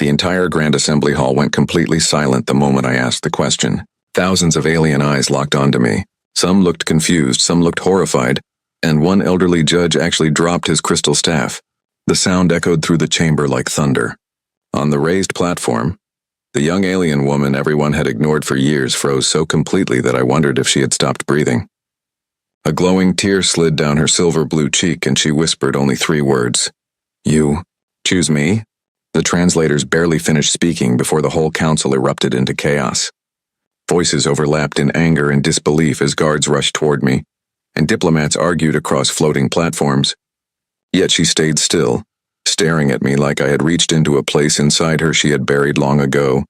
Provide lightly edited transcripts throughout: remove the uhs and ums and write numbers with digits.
The entire Grand Assembly Hall went completely silent the moment I asked the question. Thousands of alien eyes locked onto me. Some looked confused, some looked horrified, and one elderly judge actually dropped his crystal staff. The sound echoed through the chamber like thunder. On the raised platform, the young alien woman everyone had ignored for years froze so completely that I wondered if she had stopped breathing. A glowing tear slid down her silver blue cheek and she whispered only 3 words. "You choose me?" The translators barely finished speaking before the whole council erupted into chaos. Voices overlapped in anger and disbelief as guards rushed toward me, and diplomats argued across floating platforms. Yet she stayed still, staring at me like I had reached into a place inside her she had buried long ago,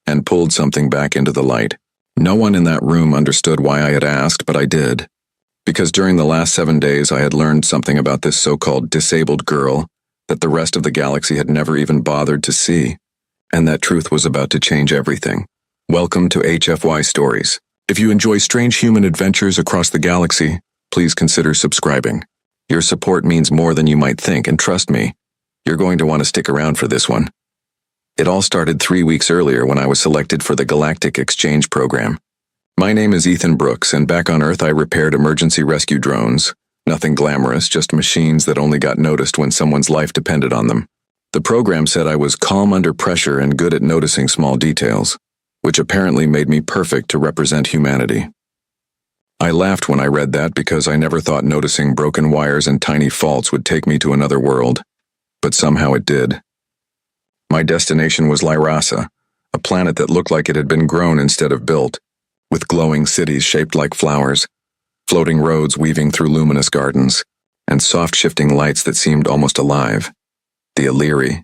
and pulled something back into the light. No one in that room understood why I had asked, but I did. Because during the last 7 days I had learned something about this so-called disabled girl that the rest of the galaxy had never even bothered to see, and that truth was about to change everything. Welcome to HFY Stories. If you enjoy strange human adventures across the galaxy, please consider subscribing. Your support means more than you might think, and trust me, you're going to want to stick around for this one. It all started 3 weeks earlier when I was selected for the Galactic Exchange Program. My name is Ethan Brooks, and back on Earth I repaired emergency rescue drones. Nothing glamorous, just machines that only got noticed when someone's life depended on them. The program said I was calm under pressure and good at noticing small details, which apparently made me perfect to represent humanity. I laughed when I read that because I never thought noticing broken wires and tiny faults would take me to another world, but somehow it did. My destination was Lyrasa, a planet that looked like it had been grown instead of built, with glowing cities shaped like flowers, floating roads weaving through luminous gardens, and soft shifting lights that seemed almost alive. The Illyri,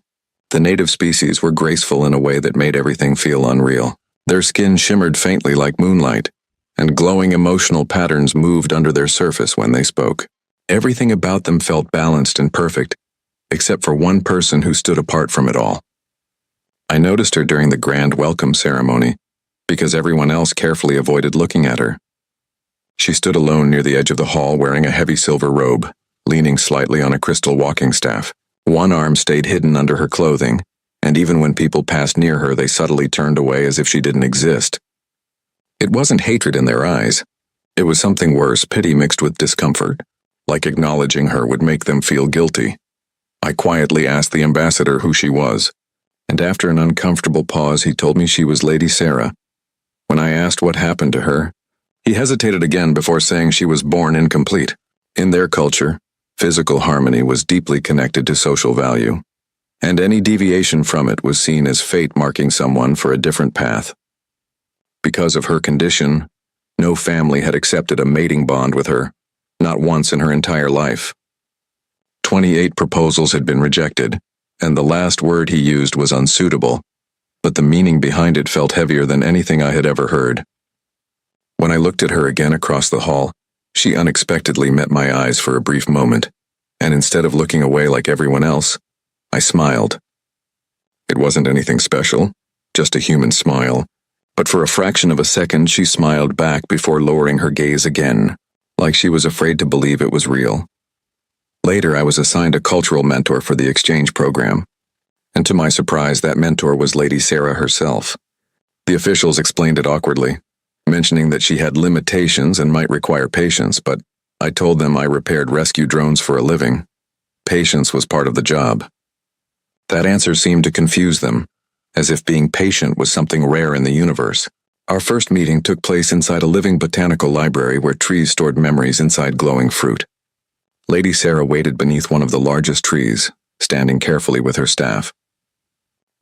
the native species, were graceful in a way that made everything feel unreal. Their skin shimmered faintly like moonlight, and glowing emotional patterns moved under their surface when they spoke. Everything about them felt balanced and perfect, except for one person who stood apart from it all. I noticed her during the grand welcome ceremony, because everyone else carefully avoided looking at her. She stood alone near the edge of the hall wearing a heavy silver robe, leaning slightly on a crystal walking staff. One arm stayed hidden under her clothing, and even when people passed near her they subtly turned away as if she didn't exist. It wasn't hatred in their eyes. It was something worse, pity mixed with discomfort, like acknowledging her would make them feel guilty. I quietly asked the ambassador who she was, and after an uncomfortable pause he told me she was Lady Sarah. When I asked what happened to her, he hesitated again before saying she was born incomplete. In their culture, physical harmony was deeply connected to social value, and any deviation from it was seen as fate marking someone for a different path. Because of her condition, no family had accepted a mating bond with her, not once in her entire life. 28 proposals had been rejected, and the last word he used was unsuitable, but the meaning behind it felt heavier than anything I had ever heard. When I looked at her again across the hall, she unexpectedly met my eyes for a brief moment, and instead of looking away like everyone else, I smiled. It wasn't anything special, just a human smile, but for a fraction of a second she smiled back before lowering her gaze again, like she was afraid to believe it was real. Later I was assigned a cultural mentor for the exchange program, and to my surprise that mentor was Lady Sarah herself. The officials explained it awkwardly, mentioning that she had limitations and might require patience, but I told them I repaired rescue drones for a living. Patience was part of the job. That answer seemed to confuse them, as if being patient was something rare in the universe. Our first meeting took place inside a living botanical library where trees stored memories inside glowing fruit. Lady Sarah waited beneath one of the largest trees, standing carefully with her staff.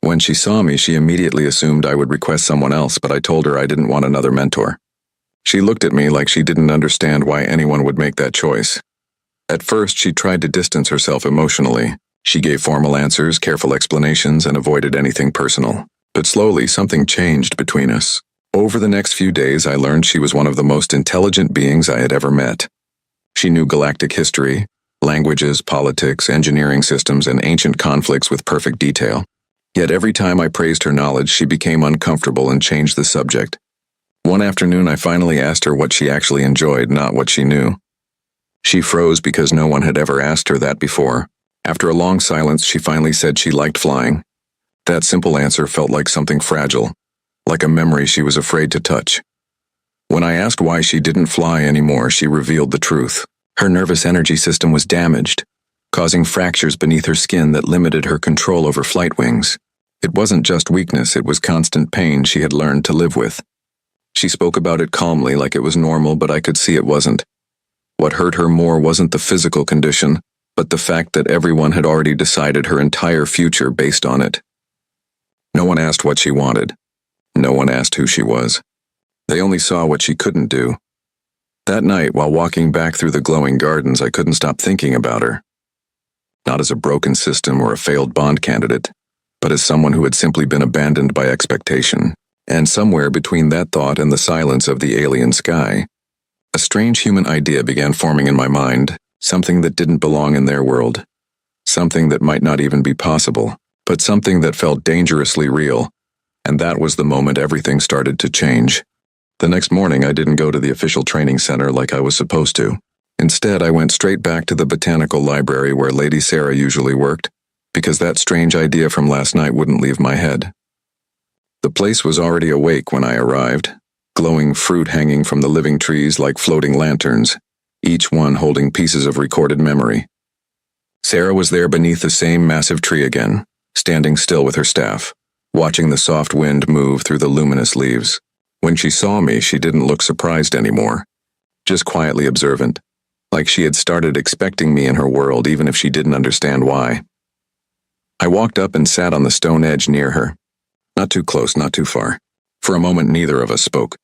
When she saw me, she immediately assumed I would request someone else, but I told her I didn't want another mentor. She looked at me like she didn't understand why anyone would make that choice. At first, she tried to distance herself emotionally. She gave formal answers, careful explanations, and avoided anything personal. But slowly, something changed between us. Over the next few days, I learned she was one of the most intelligent beings I had ever met. She knew galactic history, languages, politics, engineering systems, and ancient conflicts with perfect detail. Yet every time I praised her knowledge, she became uncomfortable and changed the subject. One afternoon, I finally asked her what she actually enjoyed, not what she knew. She froze because no one had ever asked her that before. After a long silence, she finally said she liked flying. That simple answer felt like something fragile, like a memory she was afraid to touch. When I asked why she didn't fly anymore, she revealed the truth. Her nervous energy system was damaged, causing fractures beneath her skin that limited her control over flight wings. It wasn't just weakness, it was constant pain she had learned to live with. She spoke about it calmly, like it was normal, but I could see it wasn't. What hurt her more wasn't the physical condition, but the fact that everyone had already decided her entire future based on it. No one asked what she wanted. No one asked who she was. They only saw what she couldn't do. That night, while walking back through the glowing gardens, I couldn't stop thinking about her. Not as a broken system or a failed Bond candidate, but as someone who had simply been abandoned by expectation. And somewhere between that thought and the silence of the alien sky, a strange human idea began forming in my mind, something that didn't belong in their world. Something that might not even be possible, but something that felt dangerously real. And that was the moment everything started to change. The next morning, I didn't go to the official training center like I was supposed to. Instead, I went straight back to the botanical library where Lady Sarah usually worked, because that strange idea from last night wouldn't leave my head. The place was already awake when I arrived, glowing fruit hanging from the living trees like floating lanterns, each one holding pieces of recorded memory. Sarah was there beneath the same massive tree again, standing still with her staff, watching the soft wind move through the luminous leaves. When she saw me, she didn't look surprised anymore, just quietly observant, like she had started expecting me in her world even if she didn't understand why. I walked up and sat on the stone edge near her. Not too close, not too far. For a moment, neither of us spoke.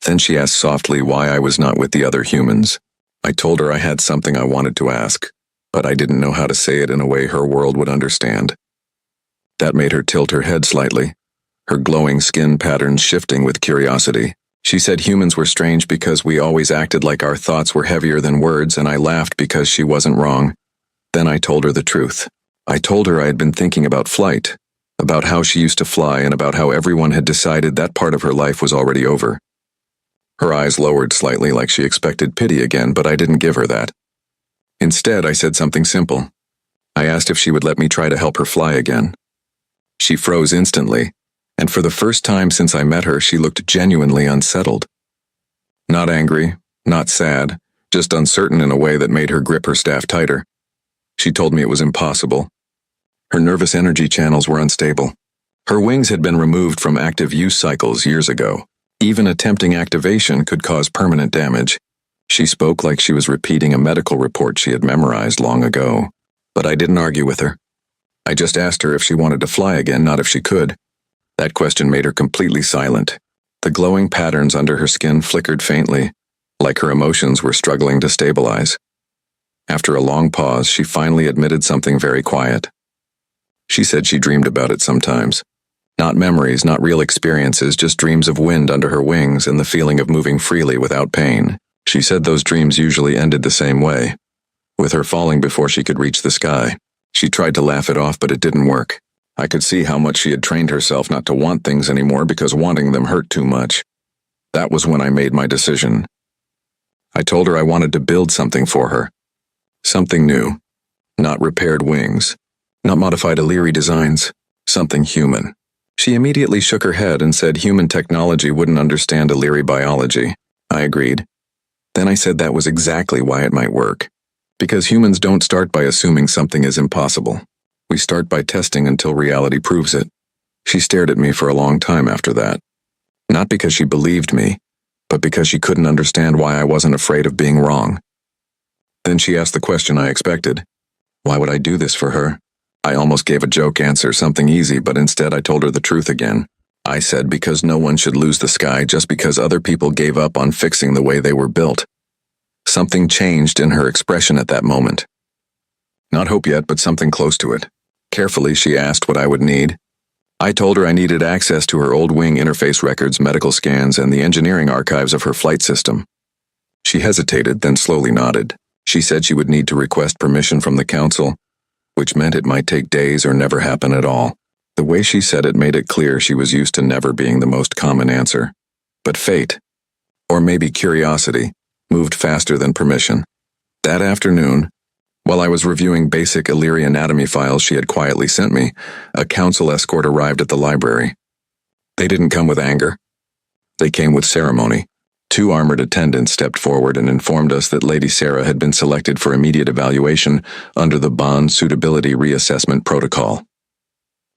Then she asked softly why I was not with the other humans. I told her I had something I wanted to ask, but I didn't know how to say it in a way her world would understand. That made her tilt her head slightly, her glowing skin patterns shifting with curiosity. She said humans were strange because we always acted like our thoughts were heavier than words, and I laughed because she wasn't wrong. Then I told her the truth. I told her I had been thinking about flight, about how she used to fly, and about how everyone had decided that part of her life was already over. Her eyes lowered slightly like she expected pity again, but I didn't give her that. Instead, I said something simple. I asked if she would let me try to help her fly again. She froze instantly, and for the first time since I met her, she looked genuinely unsettled. Not angry, not sad, just uncertain in a way that made her grip her staff tighter. She told me it was impossible. Her nervous energy channels were unstable. Her wings had been removed from active use cycles years ago. Even attempting activation could cause permanent damage. She spoke like she was repeating a medical report she had memorized long ago. But I didn't argue with her. I just asked her if she wanted to fly again, not if she could. That question made her completely silent. The glowing patterns under her skin flickered faintly, like her emotions were struggling to stabilize. After a long pause, she finally admitted something very quiet. She said she dreamed about it sometimes. Not memories, not real experiences, just dreams of wind under her wings and the feeling of moving freely without pain. She said those dreams usually ended the same way, with her falling before she could reach the sky. She tried to laugh it off, but it didn't work. I could see how much she had trained herself not to want things anymore because wanting them hurt too much. That was when I made my decision. I told her I wanted to build something for her. Something new. Not repaired wings. Not modified Illyri designs. Something human. She immediately shook her head and said human technology wouldn't understand Illyri biology. I agreed. Then I said that was exactly why it might work. Because humans don't start by assuming something is impossible. We start by testing until reality proves it. She stared at me for a long time after that. Not because she believed me, but because she couldn't understand why I wasn't afraid of being wrong. Then she asked the question I expected. Why would I do this for her? I almost gave a joke answer, something easy, but instead I told her the truth again. I said because no one should lose the sky just because other people gave up on fixing the way they were built. Something changed in her expression at that moment. Not hope yet, but something close to it. Carefully, she asked what I would need. I told her I needed access to her old wing interface records, medical scans, and the engineering archives of her flight system. She hesitated, then slowly nodded. She said she would need to request permission from the council, which meant it might take days or never happen at all. The way she said it made it clear she was used to never being the most common answer. But fate, or maybe curiosity, moved faster than permission. That afternoon, While I was reviewing basic Illyri anatomy files she had quietly sent me, a council escort arrived at the library. They didn't come with anger. They came with ceremony. 2 armored attendants stepped forward and informed us that Lady Sarah had been selected for immediate evaluation under the Bond Suitability Reassessment Protocol.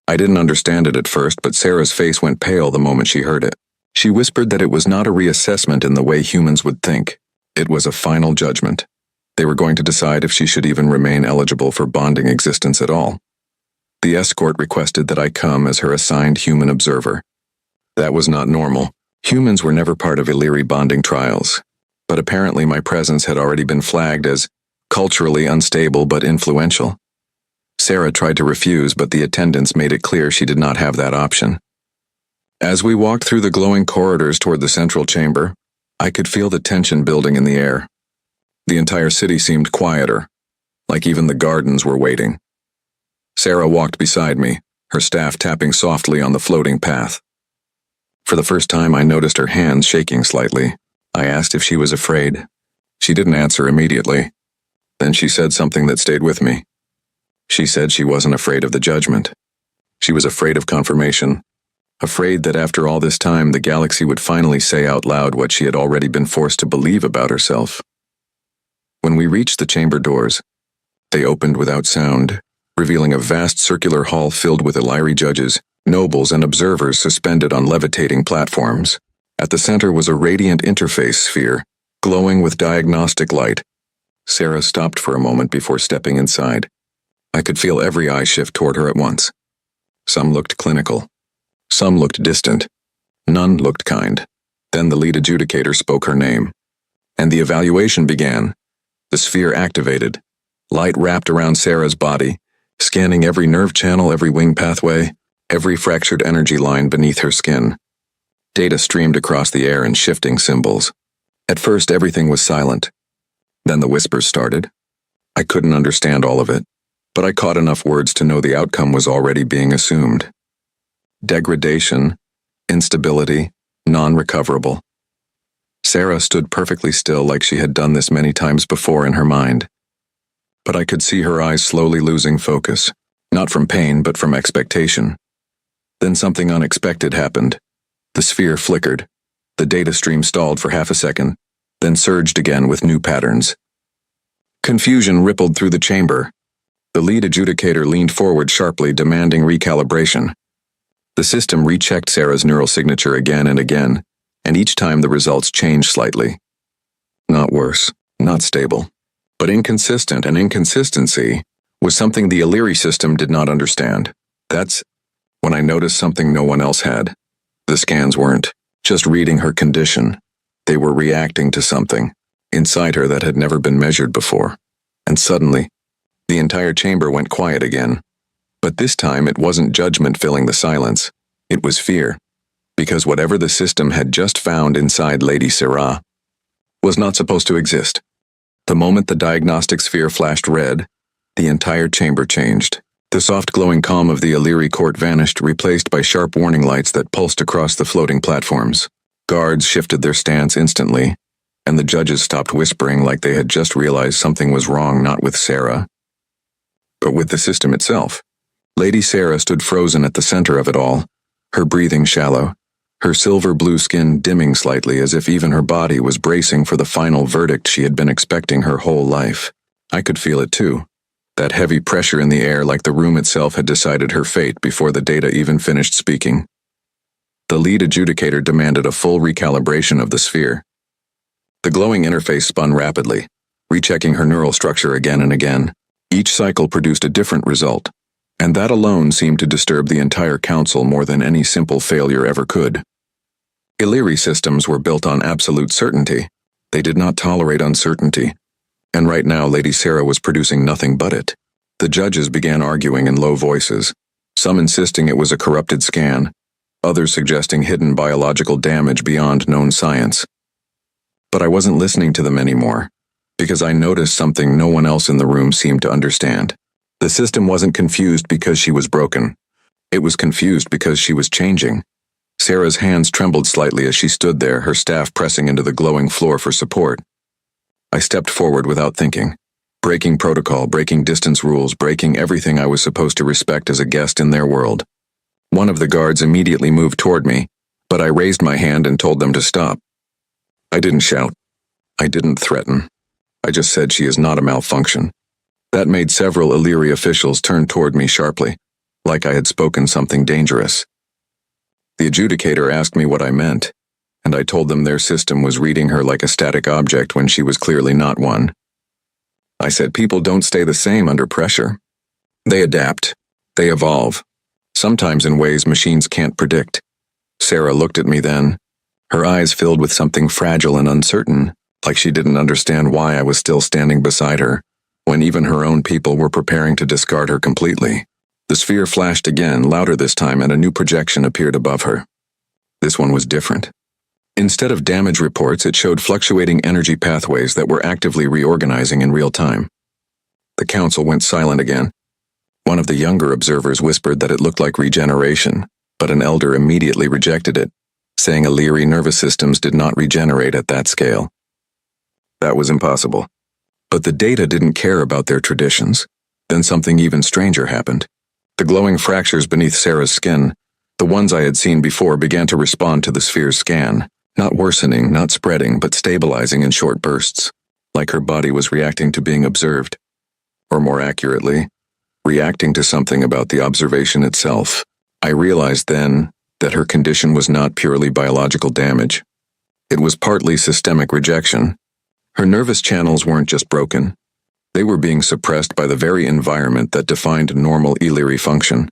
I didn't understand it at first, but Sarah's face went pale the moment she heard it. She whispered that it was not a reassessment in the way humans would think. It was a final judgment. They were going to decide if she should even remain eligible for bonding existence at all. The escort requested that I come as her assigned human observer. That was not normal. Humans were never part of Illyri bonding trials, but apparently my presence had already been flagged as culturally unstable but influential. Sarah tried to refuse, but the attendants made it clear she did not have that option. As we walked through the glowing corridors toward the central chamber, I could feel the tension building in the air. The entire city seemed quieter, like even the gardens were waiting. Sarah walked beside me, her staff tapping softly on the floating path. For the first time, I noticed her hands shaking slightly. I asked if she was afraid. She didn't answer immediately. Then she said something that stayed with me. She said she wasn't afraid of the judgment. She was afraid of confirmation, afraid that after all this time, the galaxy would finally say out loud what she had already been forced to believe about herself. When we reached the chamber doors, they opened without sound, revealing a vast circular hall filled with Illyri judges, nobles, and observers suspended on levitating platforms. At the center was a radiant interface sphere, glowing with diagnostic light. Sarah stopped for a moment before stepping inside. I could feel every eye shift toward her at once. Some looked clinical. Some looked distant. None looked kind. Then the lead adjudicator spoke her name. And the evaluation began. The sphere activated. Light wrapped around Sarah's body, scanning every nerve channel, every wing pathway, every fractured energy line beneath her skin. Data streamed across the air in shifting symbols. At first, everything was silent. Then the whispers started. I couldn't understand all of it, but I caught enough words to know the outcome was already being assumed. Degradation, instability, non-recoverable. Sarah stood perfectly still, like she had done this many times before in her mind. But I could see her eyes slowly losing focus, not from pain but from expectation. Then something unexpected happened. The sphere flickered. The data stream stalled for half a second, then surged again with new patterns. Confusion rippled through the chamber. The lead adjudicator leaned forward sharply, demanding recalibration. The system rechecked Sarah's neural signature again and again, and each time the results changed slightly. Not worse, not stable, but inconsistent, and inconsistency was something the Illyri system did not understand. That's when I noticed something no one else had. The scans weren't just reading her condition. They were reacting to something inside her that had never been measured before. And suddenly, the entire chamber went quiet again. But this time it wasn't judgment filling the silence. It was fear. Because whatever the system had just found inside Lady Sarah was not supposed to exist. The moment the diagnostic sphere flashed red, the entire chamber changed. The soft glowing calm of the Illyri court vanished, replaced by sharp warning lights that pulsed across the floating platforms. Guards shifted their stance instantly, and the judges stopped whispering like they had just realized something was wrong, not with Sarah, but with the system itself. Lady Sarah stood frozen at the center of it all, her breathing shallow, her silver blue skin dimming slightly as if even her body was bracing for the final verdict she had been expecting her whole life. I could feel it too, that heavy pressure in the air, like the room itself had decided her fate before the data even finished speaking. The lead adjudicator demanded a full recalibration of the sphere. The glowing interface spun rapidly, rechecking her neural structure again and again. Each cycle produced a different result, and that alone seemed to disturb the entire council more than any simple failure ever could. Illyri systems were built on absolute certainty. They did not tolerate uncertainty, and right now Lady Sarah was producing nothing but it. The judges began arguing in low voices, some insisting it was a corrupted scan, others suggesting hidden biological damage beyond known science. But I wasn't listening to them anymore, because I noticed something no one else in the room seemed to understand. The system wasn't confused because she was broken. It was confused because she was changing. Sarah's hands trembled slightly as she stood there, her staff pressing into the glowing floor for support. I stepped forward without thinking. Breaking protocol, breaking distance rules, breaking everything I was supposed to respect as a guest in their world. One of the guards immediately moved toward me, but I raised my hand and told them to stop. I didn't shout. I didn't threaten. I just said she is not a malfunction. That made several Illyri officials turn toward me sharply, like I had spoken something dangerous. The adjudicator asked me what I meant, and I told them their system was reading her like a static object when she was clearly not one. I said people don't stay the same under pressure. They adapt. They evolve. Sometimes in ways machines can't predict. Sarah looked at me then, her eyes filled with something fragile and uncertain, like she didn't understand why I was still standing beside her, when even her own people were preparing to discard her completely. The sphere flashed again, louder this time, and a new projection appeared above her. This one was different. Instead of damage reports, it showed fluctuating energy pathways that were actively reorganizing in real time. The council went silent again. One of the younger observers whispered that it looked like regeneration, but an elder immediately rejected it, saying Illyri nervous systems did not regenerate at that scale. That was impossible. But the data didn't care about their traditions. Then something even stranger happened. The glowing fractures beneath Sarah's skin, the ones I had seen before, began to respond to the sphere's scan. Not worsening, not spreading, but stabilizing in short bursts, like her body was reacting to being observed. Or more accurately, reacting to something about the observation itself. I realized then that her condition was not purely biological damage. It was partly systemic rejection. Her nervous channels weren't just broken. They were being suppressed by the very environment that defined normal Illyri function.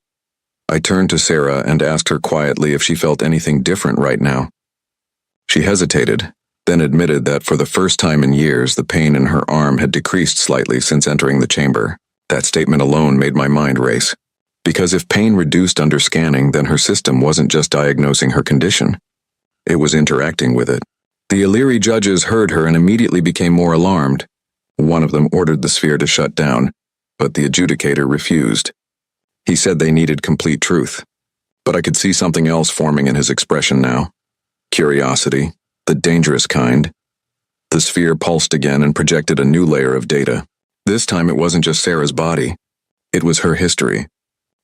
I turned to Sarah and asked her quietly if she felt anything different right now. She hesitated, then admitted that for the first time in years the pain in her arm had decreased slightly since entering the chamber. That statement alone made my mind race. Because if pain reduced under scanning, then her system wasn't just diagnosing her condition. It was interacting with it. The Illyri judges heard her and immediately became more alarmed. One of them ordered the sphere to shut down, but the adjudicator refused. He said they needed complete truth. But I could see something else forming in his expression now. Curiosity, the dangerous kind. The sphere pulsed again and projected a new layer of data. This time it wasn't just Sarah's body. It was her history.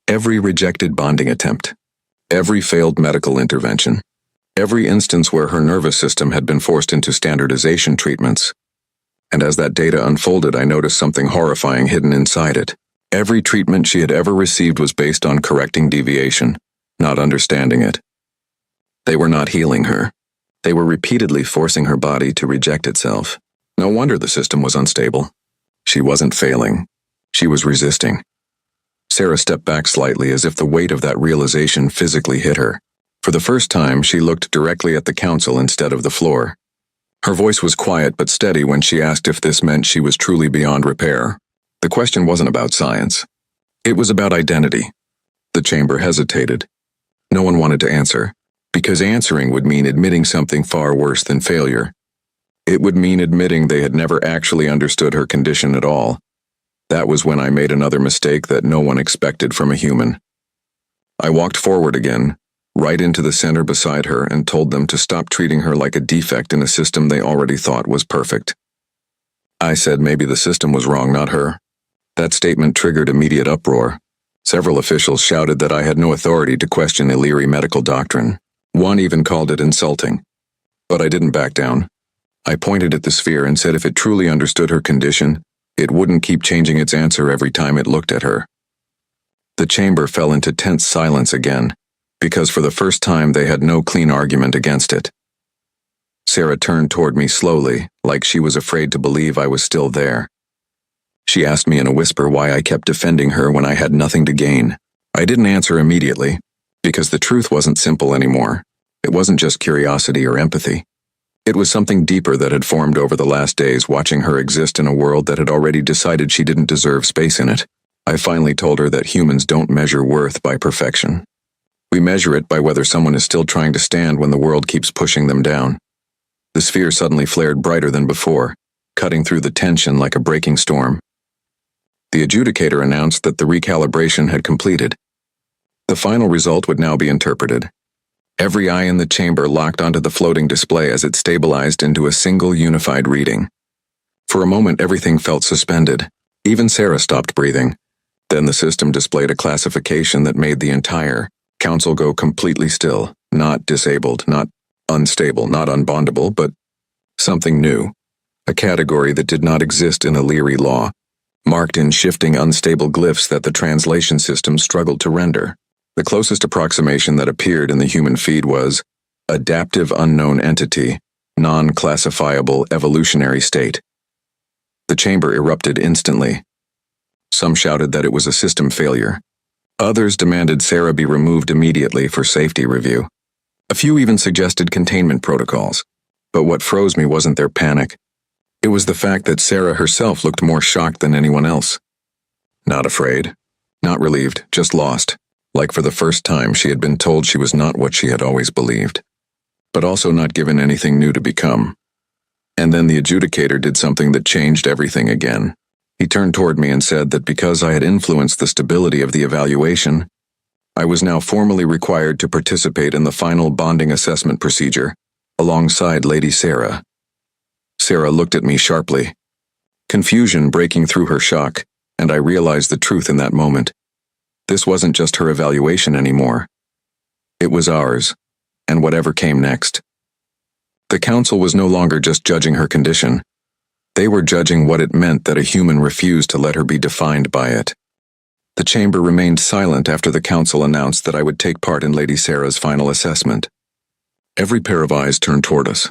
Every rejected bonding attempt. Every failed medical intervention. Every instance where her nervous system had been forced into standardization treatments. And as that data unfolded, I noticed something horrifying hidden inside it. Every treatment she had ever received was based on correcting deviation, not understanding it. They were not healing her. They were repeatedly forcing her body to reject itself. No wonder the system was unstable. She wasn't failing. She was resisting. Sarah stepped back slightly as if the weight of that realization physically hit her. For the first time, she looked directly at the council instead of the floor. Her voice was quiet but steady when she asked if this meant she was truly beyond repair. The question wasn't about science. It was about identity. The chamber hesitated. No one wanted to answer, because answering would mean admitting something far worse than failure. It would mean admitting they had never actually understood her condition at all. That was when I made another mistake that no one expected from a human. I walked forward again, right into the center beside her, and told them to stop treating her like a defect in a system they already thought was perfect. I said maybe the system was wrong, not her. That statement triggered immediate uproar. Several officials shouted that I had no authority to question Illyri medical doctrine. One even called it insulting. But I didn't back down. I pointed at the sphere and said if it truly understood her condition, it wouldn't keep changing its answer every time it looked at her. The chamber fell into tense silence again, because for the first time they had no clean argument against it. Sarah turned toward me slowly, like she was afraid to believe I was still there. She asked me in a whisper why I kept defending her when I had nothing to gain. I didn't answer immediately, because the truth wasn't simple anymore. It wasn't just curiosity or empathy. It was something deeper that had formed over the last days, watching her exist in a world that had already decided she didn't deserve space in it. I finally told her that humans don't measure worth by perfection. We measure it by whether someone is still trying to stand when the world keeps pushing them down. The sphere suddenly flared brighter than before, cutting through the tension like a breaking storm. The adjudicator announced that the recalibration had completed. The final result would now be interpreted. Every eye in the chamber locked onto the floating display as it stabilized into a single unified reading. For a moment, everything felt suspended. Even Sarah stopped breathing. Then the system displayed a classification that made the entire council go completely still. Not disabled, not unstable, not unbondable, but something new. A category that did not exist in Illyri law, marked in shifting unstable glyphs that the translation system struggled to render. The closest approximation that appeared in the human feed was adaptive unknown entity, non-classifiable evolutionary state. The chamber erupted instantly. Some shouted that it was a system failure. Others demanded Sarah be removed immediately for safety review. A few even suggested containment protocols. But what froze me wasn't their panic. It was the fact that Sarah herself looked more shocked than anyone else. Not afraid, not relieved, just lost. Like for the first time she had been told she was not what she had always believed. But also not given anything new to become. And then the adjudicator did something that changed everything again. He turned toward me and said that because I had influenced the stability of the evaluation, I was now formally required to participate in the final bonding assessment procedure, alongside Lady Sarah. Sarah looked at me sharply, confusion breaking through her shock, and I realized the truth in that moment. This wasn't just her evaluation anymore. It was ours, and whatever came next. The council was no longer just judging her condition. They were judging what it meant that a human refused to let her be defined by it. The chamber remained silent after the council announced that I would take part in Lady Sarah's final assessment. Every pair of eyes turned toward us.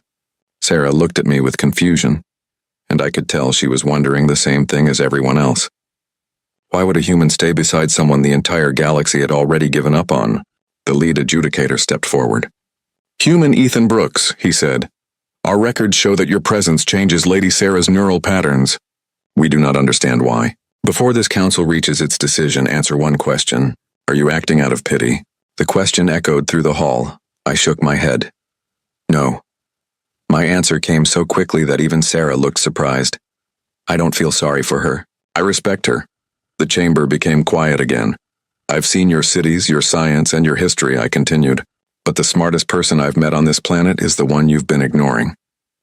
Sarah looked at me with confusion, and I could tell she was wondering the same thing as everyone else. Why would a human stay beside someone the entire galaxy had already given up on? The lead adjudicator stepped forward. "Human Ethan Brooks," he said. "Our records show that your presence changes Lady Sarah's neural patterns. We do not understand why. Before this council reaches its decision, answer one question. Are you acting out of pity?" The question echoed through the hall. I shook my head. No. My answer came so quickly that even Sarah looked surprised. I don't feel sorry for her. I respect her. The chamber became quiet again. "I've seen your cities, your science, and your history," I continued. "But the smartest person I've met on this planet is the one you've been ignoring.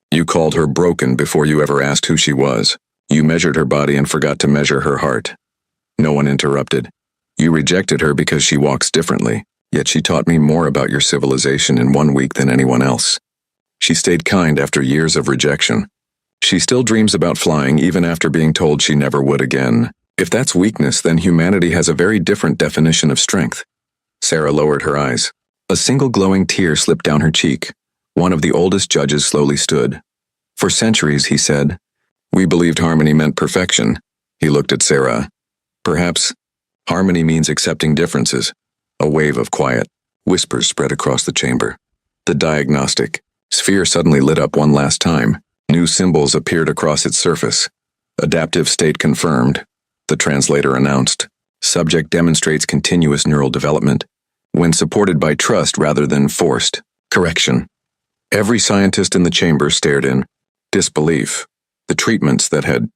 You called her broken before you ever asked who she was. You measured her body and forgot to measure her heart." No one interrupted. "You rejected her because she walks differently, yet she taught me more about your civilization in 1 week than anyone else. She stayed kind after years of rejection. She still dreams about flying even after being told she never would again. If that's weakness, then humanity has a very different definition of strength." Sarah lowered her eyes. A single glowing tear slipped down her cheek. One of the oldest judges slowly stood. "For centuries," he said, "we believed harmony meant perfection." He looked at Sarah. "Perhaps harmony means accepting differences." A wave of quiet whispers spread across the chamber. The diagnostic sphere suddenly lit up one last time. New symbols appeared across its surface. "Adaptive state confirmed," the translator announced. "Subject demonstrates continuous neural development, when supported by trust rather than forced correction." Every scientist in the chamber stared in disbelief. The treatments that had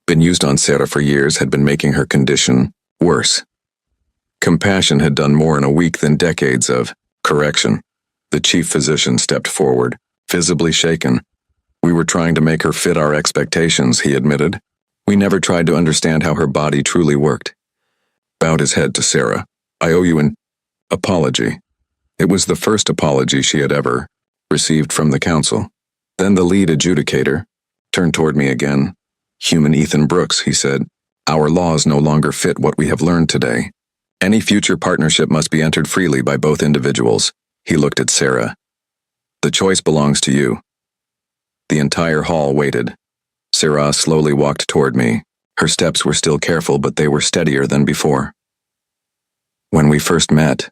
been used on Sarah for years had been making her condition worse. Compassion had done more in a week than decades of correction. The chief physician stepped forward, visibly shaken. "We were trying to make her fit our expectations," he admitted. "We never tried to understand how her body truly worked." Bowed his head to Sarah. "I owe you an apology." It was the first apology she had ever received from the council. Then the lead adjudicator turned toward me again. "Human Ethan Brooks," he said, "our laws no longer fit what we have learned today. Any future partnership must be entered freely by both individuals." He looked at Sarah. "The choice belongs to you." The entire hall waited. Sarah slowly walked toward me. Her steps were still careful, but they were steadier than before. "When we first met,"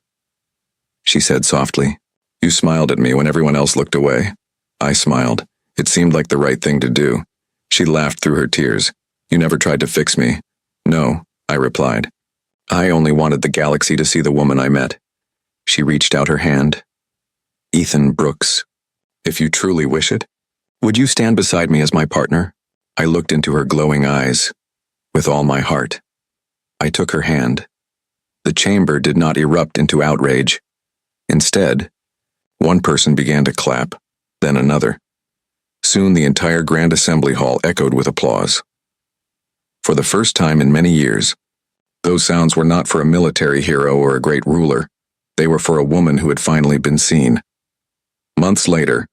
she said softly, "you smiled at me when everyone else looked away." I smiled. It seemed like the right thing to do. She laughed through her tears. "You never tried to fix me." "No," I replied. "I only wanted the galaxy to see the woman I met." She reached out her hand. "Ethan Brooks, if you truly wish it, would you stand beside me as my partner?" I looked into her glowing eyes. "With all my heart." I took her hand. The chamber did not erupt into outrage. Instead, one person began to clap, then another. Soon the entire Grand Assembly Hall echoed with applause. For the first time in many years, those sounds were not for a military hero or a great ruler. They were for a woman who had finally been seen. Months later,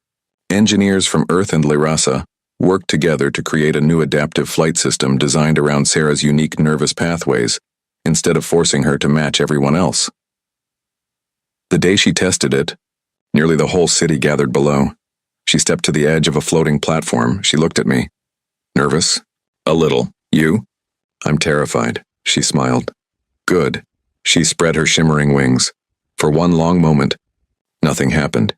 engineers from Earth and Lyrasa worked together to create a new adaptive flight system designed around Sarah's unique nervous pathways, instead of forcing her to match everyone else. The day she tested it, nearly the whole city gathered below. She stepped to the edge of a floating platform. She looked at me. Nervous? A little. You? I'm terrified. She smiled. Good. She spread her shimmering wings. For one long moment, nothing happened.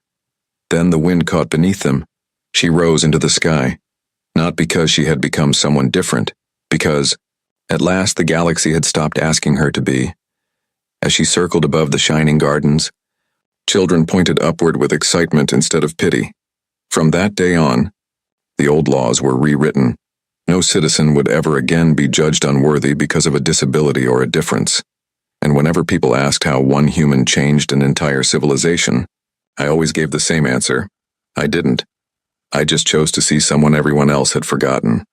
Then the wind caught beneath them. She rose into the sky. Not because she had become someone different, because, at last, the galaxy had stopped asking her to be. As she circled above the shining gardens, children pointed upward with excitement instead of pity. From that day on, the old laws were rewritten. No citizen would ever again be judged unworthy because of a disability or a difference. And whenever people asked how one human changed an entire civilization, I always gave the same answer. I didn't. I just chose to see someone everyone else had forgotten.